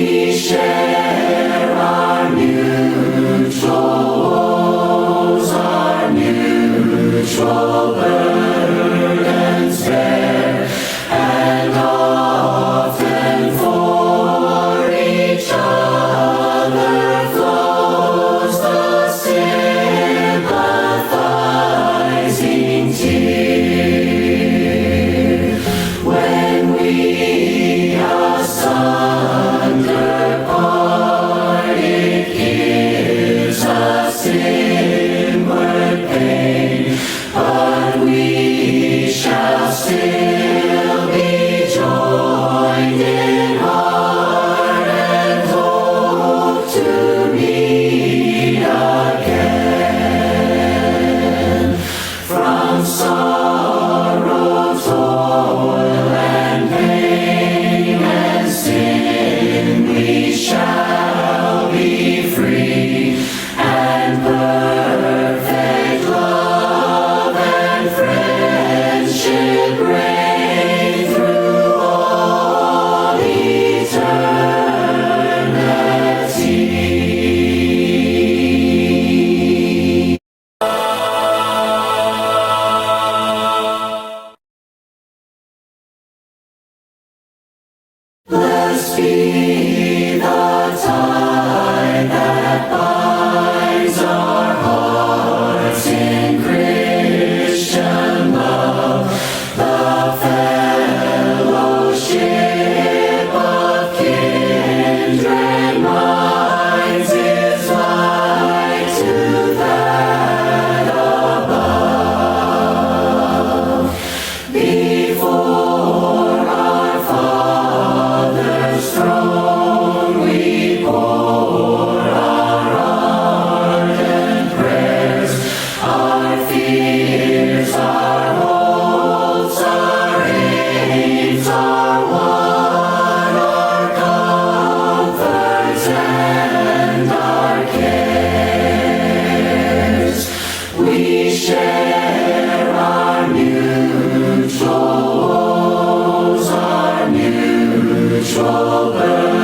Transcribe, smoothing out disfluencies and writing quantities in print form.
We share our mutual woes, our mutual burdens bear, and often for each other flows the sympathizing tear. When we asunder part, it gives us inward pain, but we shall still be joined in heart and hope to meet again. From sorrow, toil, and pain and sin we shall be free, and perfect love and friendship reign through all eternity. Blessed be the tie that binds our hearts in Christian love, the fellowship of kindred minds is like to that above. Before our Father's throne we pour our ardent prayers, our fears, our hopes, our aims, our want, our comforts, and our cares. We share our mutual woes, our mutual burdens.